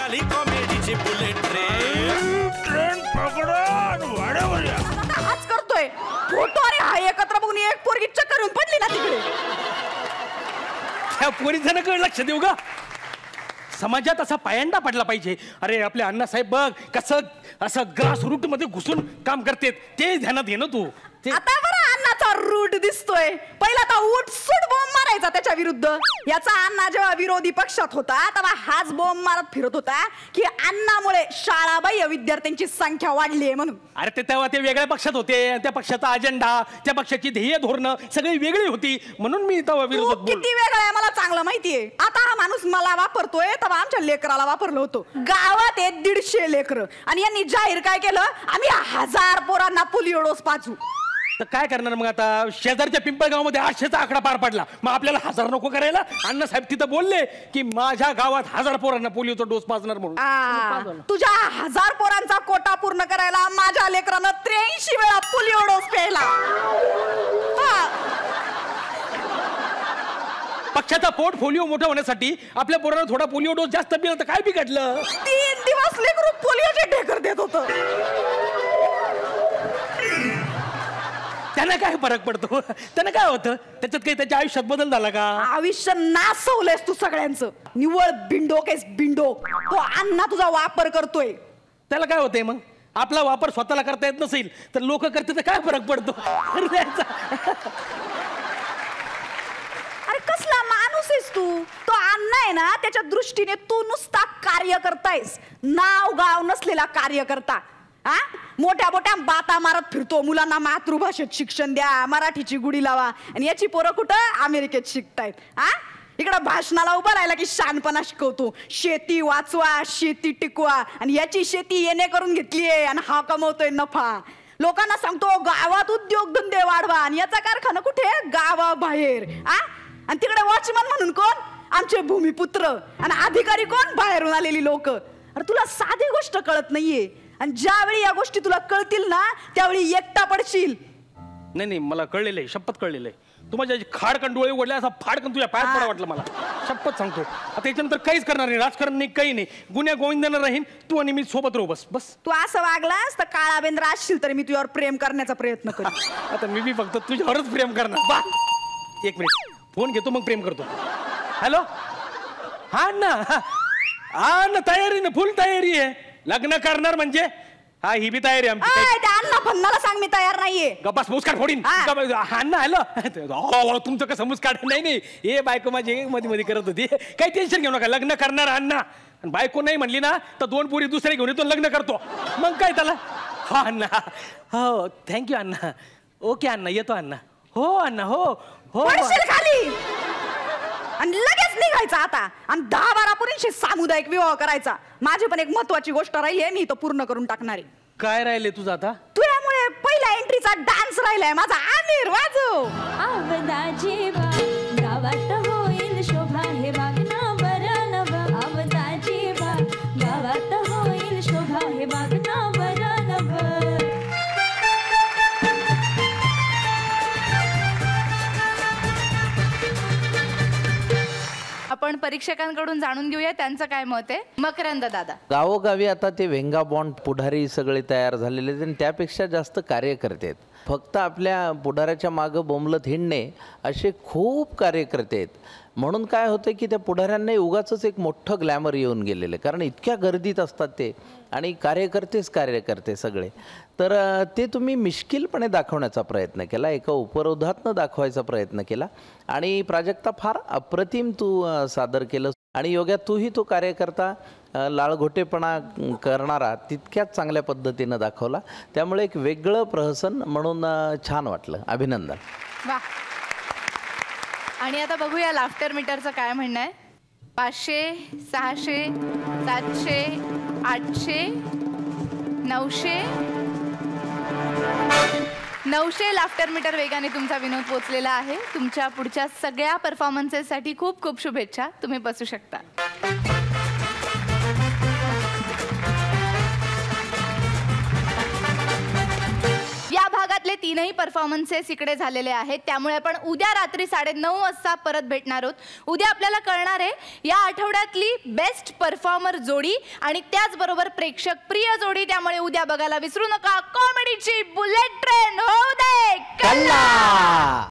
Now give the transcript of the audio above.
निघाली कॉमेडीची bullet train पकडा वाड्यावर या. आज करतोय फोटो अरे हा एकत्र बघून एक पोरगी चक्कर येऊन पडली ना तिकडे. त्या पोरीचं कळ लक्ष देऊ का? समाजात असा पायंडा पडला पाहिजे. अरे आपले अण्णासाहेब बघ कसं असं ग्रास रूट मध्ये घुसून काम करतेत, ते ध्यानात घे ना तू. आता बरं अण्णाचा रूट दिसतोय. पहिला तर उठसूट बॉम्ब मारायचा त्याच्या विरुद्ध. याचा अण्णा जेव्हा विरोधी पक्षात होता तेव्हा हाच बॉम्ब मारत फिरत होता की अण्णामुळे शाळाबाह्य विद्यार्थ्यांची संख्या वाढली आहे म्हणून. अरे ते तेव्हा ते वेगळ्या पक्षात होते, त्या पक्षाचा अजेंडा, त्या पक्षाची ध्येय धोरणं सगळी वेगळी होती, म्हणून मी तेव्हा विरोधात बोललो. किती वेगळं आहे मला चांगलं माहितीये. आता हा माणूस मला वापरतोय तेव्हा आमच्या लेकराला वापरलं होतं. गावात 150 लेकरं आणि यांनी जाहीर काय केलं, आम्ही 1000 पोरांना पोलिओ डोस पाजू. तर काय करणार मग आता? शेजारच्या पिंपळगावमध्ये 800चा आकडा पार पडला, मग आपल्याला 1000 नको करायला? अण्णासाहेब तिथं बोलले की माझ्या गावात 1000 पोरांना पोलिओचा डोस पाजणार म्हणून. तुझ्या 1000 पोरांचा कोटा पूर्ण करायला माझ्या लेकरानं 83 वेळा पोलिओ डोस प्यायला. पक्षाचा पोर्टफोलिओ मोठा होण्यासाठी आपल्या पोरांना थोडा पोलिओ डोस जास्त पिला तर काय बिघडलं? 3 दिवस लेकरू पोलिओचे ढेकर देत होतं. त्यांना काय फरक पडतो? त्यांना काय होतं? त्याच्यात काही त्याच्या आयुष्यात बदल झाला का? आयुष्य नासवलंयस तू सगळ्यांचं. निव्वळ बिंडो केस बिंडो. तो अण्णा तुझा वापर करतोय. त्याला काय होतंय मग? आपला वापर स्वतःला करता येत नसेल तर लोक करते तर काय फरक पडतो? अरे कसला माणूस आहेस तू? तो अण्णा आहे ना, त्याच्या दृष्टीने तू नुसता कार्य करतायस, नाव गाव नसलेला कार्य करता. मोठ्या मोठ्या बाता मारत फिरतो, मुलांना मातृभाषेत शिक्षण द्या, मराठीची गुढी लावा, आणि याची पोरं कुठं अमेरिकेत शिकतायत. इकडं भाषणाला उभं राहिला की शानपणा शिकवतो. शेती वाचवा, शेती टिकवा, आणि याची शेती येणे करून घेतलीये आणि हा कमवतोय नफा. लोकांना सांगतो गावात उद्योगधंदे वाढवा, आणि याचा कारखाना कुठे? गावाबाहेर. आणि तिकडे वॉचमन म्हणून कोण? आमचे भूमिपुत्र. आणि अधिकारी कोण? बाहेरून आलेली लोक. अरे तुला साधी गोष्ट कळत नाहीये, आणि ज्यावेळी या गोष्टी तुला कळतील ना त्यावेळी एकटा पडशील. नाही नाही, मला कळलेलं आहे, शपथ कळलेलं आहे. तू माझ्या खाडकन डोळे उघडले, असा फाडकन तुझ्या पायात पडा वाटलं मला. शपथ सांगतो, आता याच्यानंतर काहीच करणार नाही, राजकारण नाही, काही नाही. गुन्ह्या गोविंदानं राहीन, तू आणि मी सोबत राहू. बस बस. तू असं वागलास तर काळा बेंद्र असशील तरी मी तुझ्यावर प्रेम करण्याचा प्रयत्न करेन. आता मी फक्त तुझ्यावरच प्रेम करणार. बा 1 मिनिट, फोन घेतो मग प्रेम करतो. हॅलो, हा ना, हा ना, तयारी ना, फुल तयारी आहे. लग्न करणार म्हणजे हा, ही बी तयारी आमची. अण्णा भन्नाला सांग मी तयार नाहीये. गप्पास मुस्काट फोडीन. अण्णा हॅलो, तुमचं कसं मुस्काट? नाही नाही, हे बायको माझी मध्ये मध्ये करत होती, काही टेन्शन घेऊ नका. लग्न करणार अण्णा, बायको नाही म्हणली ना तर 2 पोरी दुसरे घेऊन येतो, लग्न करतो. मग काय त्याला? हा अण्णा, हो थँक्यू अण्णा. ओके अण्णा, येतो अण्णा. हो अण्णा, हो हो. खाली आणि लगेच निघायचं आता, आणि 10-12 पोरींशी सामुदायिक विवाह करायचा. माझी पण एक महत्वाची गोष्ट राहिली आहे, मी तो पूर्ण करून टाकणार आहे. काय राहिले तुझं आता? तुझ्यामुळे पहिल्या एंट्रीचा डान्स राहिलाय माझा. आमिर वाजव. आवदाची बाग गावात होईल शोभा, हे वागणं बरं नवं. आवदाची बाग गावात होईल शोभा, हे वागणं बरं नवं. आपण परीक्षकांकडून जाणून घेऊया त्यांचं काय मत आहे. मकरंद दादा. गावोगावी आता ते वेंगा बॉन्ड पुढारी सगळे तयार झालेले आहेत, आणि त्यापेक्षा जास्त कार्यकर्ते आहेत. फक्त आपल्या पुढाऱ्याच्या मागं बोंबलत हिंडणे असे खूप कार्यकर्ते आहेत. म्हणून काय होतं की त्या पुढाऱ्यांना उगाचच एक मोठं ग्लॅमर येऊन गेलेलं आहे, कारण इतक्या गर्दीत असतात ते, आणि कार्यकर्ते सगळे. तर ते तुम्ही मिश्किलपणे दाखवण्याचा प्रयत्न केला, एका उपरोधातनं दाखवायचा प्रयत्न केला, आणि प्राजक्ता फार अप्रतिम तू सादर केलं. आणि योग्य तूही तो कार्यकर्ता लाळघोटेपणा करणारा तितक्याच चांगल्या पद्धतीनं दाखवला. त्यामुळे एक वेगळं प्रहसन म्हणून छान वाटलं. अभिनंदन. वा. आणि आता बघूया लाफ्टर मीटरचं काय म्हणणं आहे. 500, 600, 700, 800, 900 लाफ्टर मीटर वेगाने तुमचा विनोद पोचलेला आहे. तुमच्या पुढच्या सगळ्या परफॉर्मन्सेससाठी खूप खूप शुभेच्छा. तुम्ही बसू शकता. या भागातले तीनही परफॉर्मन्सेस इकडे झालेले आहेत, त्यामुळे आपण उद्या रात्री 9:30 वाजता परत भेटणार आहोत. उद्या आपल्याला कळणार आहे या आठवड्यातली बेस्ट परफॉर्मर जोडी आणि त्याचबरोबर प्रेक्षक प्रिय जोडी. त्यामुळे उद्या बघायला विसरू नका. कॉमेडीची बुलेट ट्रेन होऊ दे कल्ला.